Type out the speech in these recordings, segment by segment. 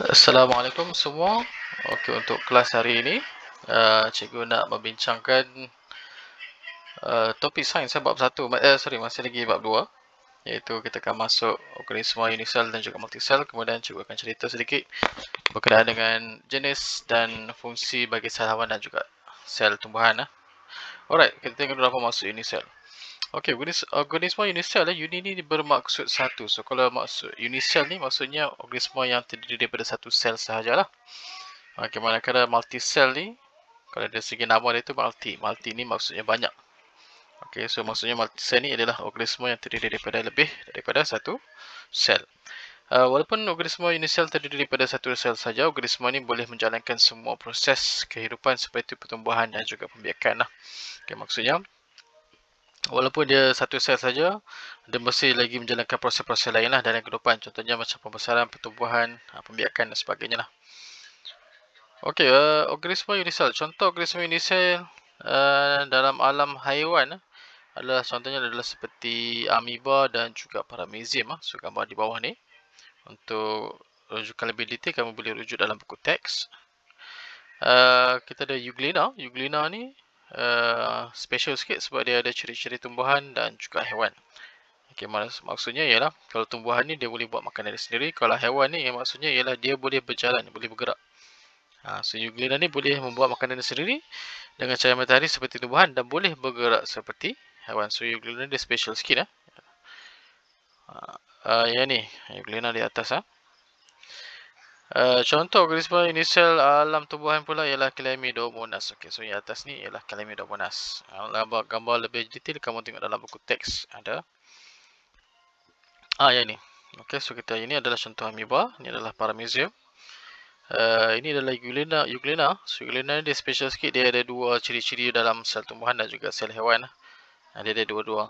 Assalamualaikum semua. Okey, untuk kelas hari ini, cikgu nak membincangkan topik sains bab 1, masih lagi bab 2, iaitu kita akan masuk organisma unisel dan juga multisel. Kemudian cikgu akan cerita sedikit berkenaan dengan jenis dan fungsi bagi sel haiwan dan juga sel tumbuhan. Alright, kita tengok dulu apa maksud unisel. Okey, organisma unisel, uni ni bermaksud satu. So kalau maksud unisel ni maksudnya organisma yang terdiri daripada satu sel sahajalah. Okey, manakala multisel ni, kalau dari segi nama dia tu multi ni maksudnya banyak. Okey, so maksudnya multisel ni adalah organisma yang terdiri daripada satu sel. Walaupun organisma unisel terdiri daripada satu sel saja, organisma ni boleh menjalankan semua proses kehidupan seperti pertumbuhan dan juga pembiakan lah. Okey, maksudnya walaupun dia satu sel saja, dia mesti lagi menjalankan proses-proses lain lah dalam kehidupan. Contohnya macam pembesaran, pertumbuhan, pembiakan dan sebagainya lah. Okey, organisma unisel. Contoh organisma unisel dalam alam haiwan contohnya adalah seperti amoeba dan juga paramecium. So gambar di bawah ni. Untuk rujukan lebih detail kamu boleh rujuk dalam buku teks. Kita ada Euglena. Euglena ni special sikit sebab dia ada ciri-ciri tumbuhan dan juga haiwan. Okey, maksudnya ialah kalau tumbuhan ni dia boleh buat makanan dia sendiri, kalau haiwan ni maksudnya ialah dia boleh berjalan, boleh bergerak. So Euglena ni boleh membuat makanan dia sendiri dengan cahaya matahari seperti tumbuhan dan boleh bergerak seperti haiwan. So Euglena dia special sikit. Yang ni Euglena di atas. Contoh organisma unisel alam tumbuhan pula ialah Chlamydomonas. Okey, so yang atas ni ialah Chlamydomonas. Gambar lebih detail kamu tengok dalam buku teks ada. Yang ni. Okey, so ini adalah contoh amoeba, ini adalah paramecium. Ini adalah Euglena. So Euglena ni dia special sikit, dia ada dua ciri-ciri dalam sel tumbuhan dan juga sel haiwan. Dia ada dua-dua.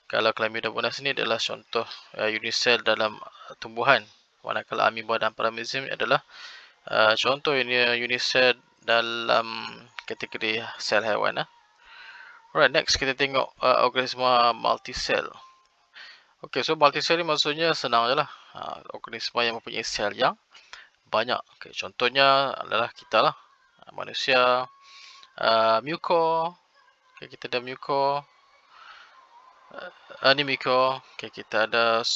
Kalau Chlamydomonas ni adalah contoh unisel dalam tumbuhan. Manakala amoeba dan paramecium adalah contoh unisel dalam kategori sel haiwan. Alright, next kita tengok organisma multisel. Okey, so multisel ni maksudnya senang je lah. Organisma yang mempunyai sel yang banyak. Okay, contohnya adalah kita lah, manusia, muko. Okay, kita ada muko. Ni muko. Okay, kita ada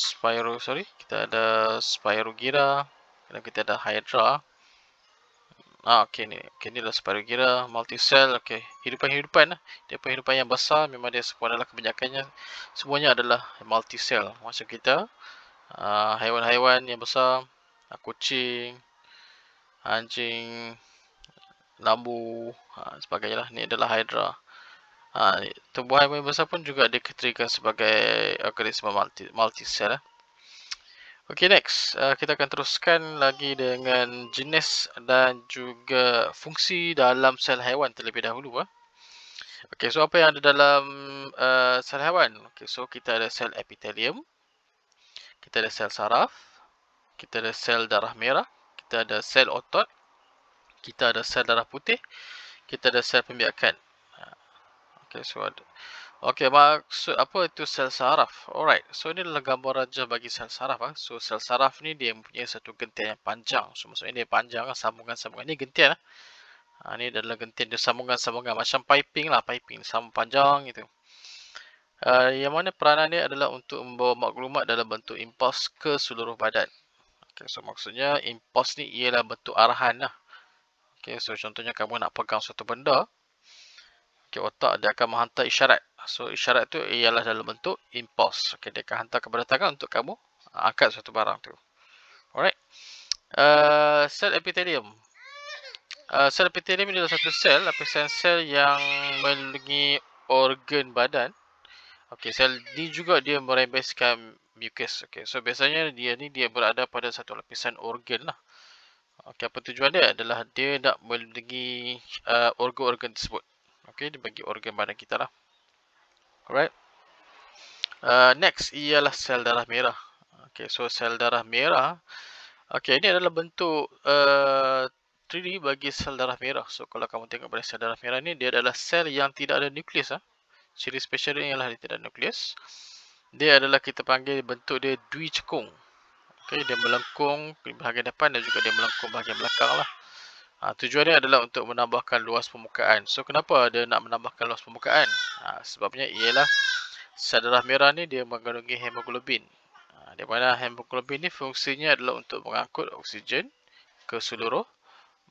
Spirogyra. Dan kita ada Hydra. Okay, ni adalah Spirogyra, multisel. Okay, hidupan yang besar memang dia semua adalah kebanyakannya semuanya adalah multisel. Macam kita, haiwan-haiwan yang besar, kucing, anjing, lambu, sebagainya lah. Ni adalah Hydra. Tumbuhan yang besar pun juga dikategorikan sebagai organisma multisel. Okey, next. Kita akan teruskan lagi dengan jenis dan juga fungsi dalam sel haiwan terlebih dahulu. Okey, so apa yang ada dalam sel haiwan? Okey, so kita ada sel epithelium, kita ada sel saraf, kita ada sel darah merah, kita ada sel otot, kita ada sel darah putih, kita ada sel pembiakan. Okey, so ada. Okey, maksud apa itu sel saraf? Alright, so ini adalah gambar raja bagi sel saraf. So sel saraf ni dia mempunyai satu gentian yang panjang. So maksudnya dia panjang, sambungan-sambungan ni gentian. Ni adalah gentian dia sambungan-sambungan macam piping, sambung panjang gitu. Yang mana peranan dia adalah untuk membawa maklumat dalam bentuk impuls ke seluruh badan. Okay, so maksudnya impuls ni ialah bentuk arahan lah. Okay, so contohnya kamu nak pegang suatu benda, okay, otak dia akan menghantar isyarat. So isyarat tu ialah dalam bentuk impuls. Okay, dia akan hantar kepada tangan untuk kamu angkat suatu barang tu. Alright. Sel epithelium. Sel epithelium adalah satu lapisan sel yang melindungi organ badan. Okey, sel ni juga dia merembeskan mucus. Okey, so biasanya dia berada pada satu lapisan organ lah. Okey, apa tujuan dia? Adalah dia nak melindungi organ-organ tersebut. Okey, dia bagi organ badan kita lah. Alright. Next ialah sel darah merah. Okey, so sel darah merah. Okey, ini adalah bentuk 3D bagi sel darah merah. So kalau kamu tengok pada sel darah merah ni, dia adalah sel yang tidak ada nukleus. Ciri spesial dia ialah dia tidak ada nukleus. Dia adalah kita panggil bentuk dia dwi cekung. Okey, dia melengkung di bahagian depan dan juga dia melengkung bahagian belakang lah. Tujuannya adalah untuk menambahkan luas permukaan. So, kenapa dia nak menambahkan luas permukaan? Sebabnya ialah sel darah merah ni dia mengandungi hemoglobin. Di mana hemoglobin ni fungsinya adalah untuk mengangkut oksigen ke seluruh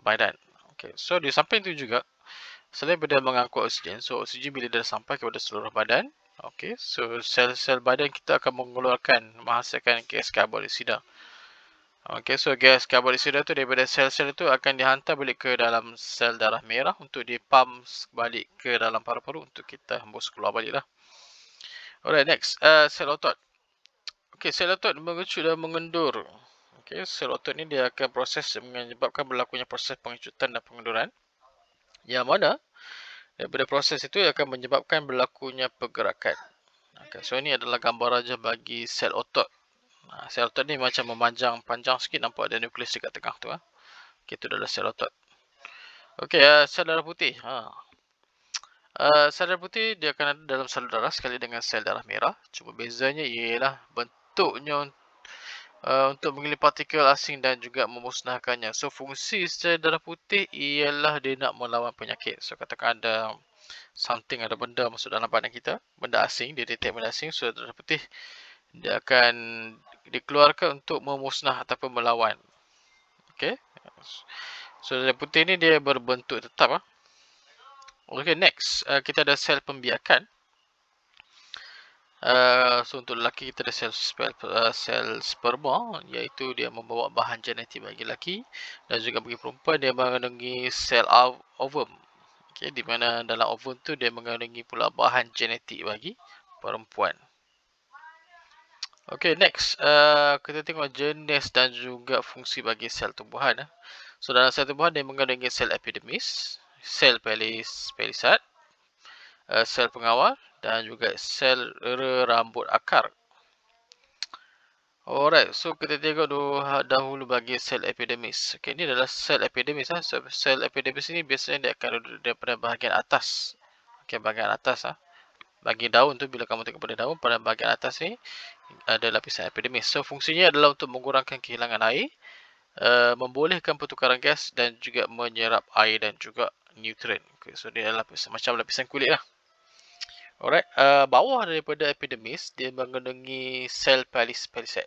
badan. Okay. So, di samping itu juga, selain daripada mengangkut oksigen, so oksigen bila dia sampai kepada seluruh badan, okay, so sel-sel badan kita akan menghasilkan gas karbon dioksida. Okay, so gas karbon dioksida tu daripada sel-sel itu akan dihantar balik ke dalam sel darah merah untuk dipump balik ke dalam paru-paru untuk kita hembus keluar balik lah. Alright, next, sel otot. Okay, sel otot mengecut dan mengendur. Okay, sel otot ni dia akan proses menyebabkan berlakunya proses pengecutan dan pengenduran. Yang mana daripada proses itu akan menyebabkan berlakunya pergerakan. Okay, so ini adalah gambar aja bagi sel otot. Sel otot ni macam memanjang panjang sikit, nampak ada nukleus dekat tengah tu. Okay, itu adalah sel otot. Okay, sel darah putih. Sel darah putih dia akan ada dalam salur darah sekali dengan sel darah merah. Cuma bezanya ialah bentuknya untuk mengirim partikel asing dan juga memusnahkannya. So, fungsi sel darah putih ialah dia nak melawan penyakit. So, katakan ada something, ada benda masuk dalam badan kita, benda asing, dia detect benda asing, so darah putih dia akan dikeluarkan untuk memusnah ataupun melawan. Okay. So, darah putih ni dia berbentuk tetap. Okay, next. Kita ada sel pembiakan. So, untuk lelaki kita ada sel sperma, iaitu dia membawa bahan genetik bagi lelaki, dan juga bagi perempuan dia mengandungi sel ovum. Okay, di mana dalam ovum tu dia mengandungi pula bahan genetik bagi perempuan. Okay, next. Kita tengok jenis dan juga fungsi bagi sel tumbuhan. So, dalam sel tumbuhan dia mengandungi sel epidermis, sel pelisat, sel pengawal dan juga sel rambut akar. Alright, so kita tengok dahulu bagi sel epidermis. Okay, ini adalah sel epidermis. So, sel epidermis ini biasanya dia akan duduk daripada bahagian atas. Okay, bahagian atas. Bagi daun tu, bila kamu tengok pada daun, pada bahagian atas ni ada lapisan epidermis. So, fungsinya adalah untuk mengurangkan kehilangan air, membolehkan pertukaran gas dan juga menyerap air dan juga nutrien. Okay, so, dia adalah macam lapisan kulit lah. Alright, bawah daripada epidermis, dia mengandungi sel pelisat.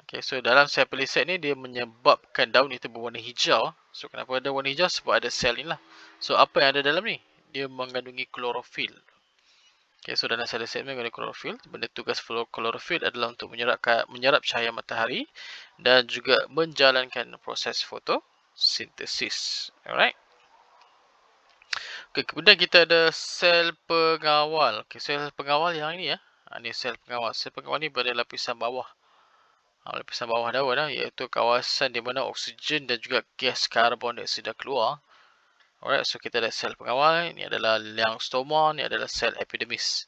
Okay, so dalam sel pelisat ni, dia menyebabkan daun itu berwarna hijau. So, kenapa ada warna hijau? Sebab ada sel ni lah. So, apa yang ada dalam ni? Dia mengandungi klorofil. Okay, so dalam sel pelisat ni mengandungi klorofil. Benda tugas klorofil adalah untuk menyerap cahaya matahari dan juga menjalankan proses fotosintesis. Alright. Okay, kemudian kita ada sel pengawal. Okay, sel pengawal yang ini ini sel pengawal. Sel pengawal ni pada lapisan bawah. Lapisan bawah daun iaitu kawasan di mana oksigen dan juga gas karbon dioksida keluar. Alright, so kita ada sel pengawal. Ini adalah liang stoma, ini adalah sel epidermis.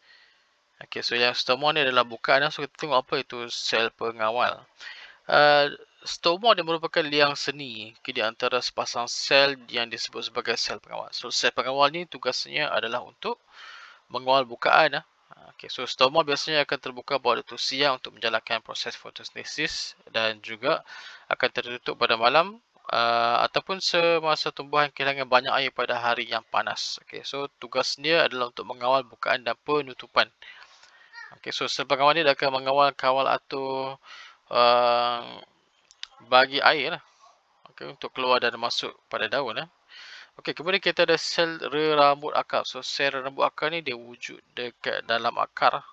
Okay, so liang stoma ni adalah bukaan. So kita tengok apa itu sel pengawal. Stoma dia merupakan liang seni di antara sepasang sel yang disebut sebagai sel pengawal. So, sel pengawal ni tugasnya adalah untuk mengawal bukaan. Okay, so stoma biasanya akan terbuka pada waktu siang untuk menjalankan proses fotosintesis dan juga akan tertutup pada malam ataupun semasa tumbuhan kehilangan banyak air pada hari yang panas. Okay, so tugasnya adalah untuk mengawal bukaan dan penutupan. Okay, so sel pengawal ni akan mengawal kawal atur bagi air okay, untuk keluar dan masuk pada daun Okey, kemudian kita ada sel rambut akar. So, sel rambut akar ni dia wujud dekat dalam akar.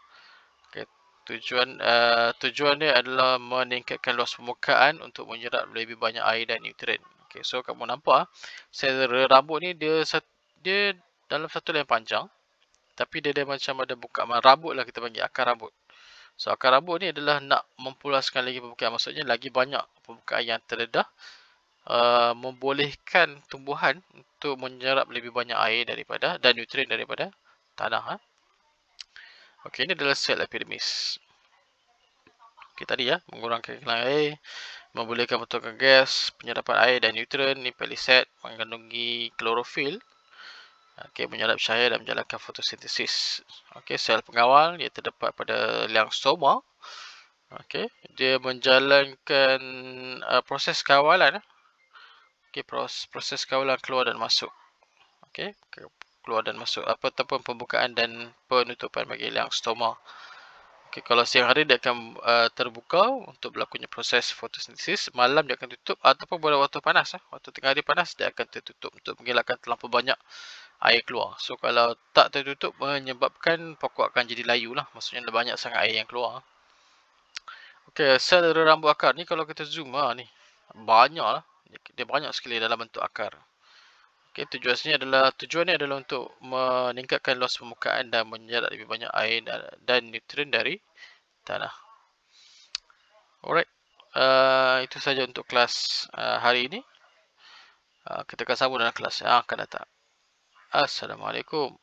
Okay, tujuannya adalah meningkatkan luas permukaan untuk menyerap lebih banyak air dan nutrien. Okay, so kamu nampak sel rambut ni dia dalam satu lainan panjang, tapi dia macam ada bukaan rambut lah, kita panggil akar rambut. So, akar rambut ni adalah nak mempulaskan lagi permukaan. Maksudnya lagi banyak permukaan yang terdedah, membolehkan tumbuhan untuk menyerap lebih banyak air dan nutrien daripada tanah. Okey, ini adalah sel epidermis. Okey, tadi mengurangkan kehilangan air, membolehkan pertukaran gas, penyerapan air dan nutrien. Ini pelisat mengandungi klorofil. Okey, menyerap cahaya dan menjalankan fotosintesis. Okey, sel pengawal dia terdapat pada liang stoma. Okey, dia menjalankan proses kawalan. Okey, proses kawalan keluar dan masuk. Okey, keluar dan masuk ataupun pembukaan dan penutupan bagi liang stoma. Okey, kalau siang hari dia akan terbuka untuk berlakunya proses fotosintesis, malam dia akan tutup ataupun pada waktu panas, waktu tengah hari panas dia akan tertutup untuk mengelakkan terlampau banyak air keluar. So kalau tak tertutup menyebabkan pokok akan jadi layu lah, maksudnya ada banyak sangat air yang keluar. Okey, sel rambut akar ni kalau kita zoom ni banyak lah. Dia banyak sekali dalam bentuk akar. Okey, tujuannya adalah untuk meningkatkan luas permukaan dan menyerap lebih banyak air dan nutrien dari tanah. Alright. Itu saja untuk kelas hari ini. Kita akan sambung dalam kelas yang akan datang. Assalamualaikum.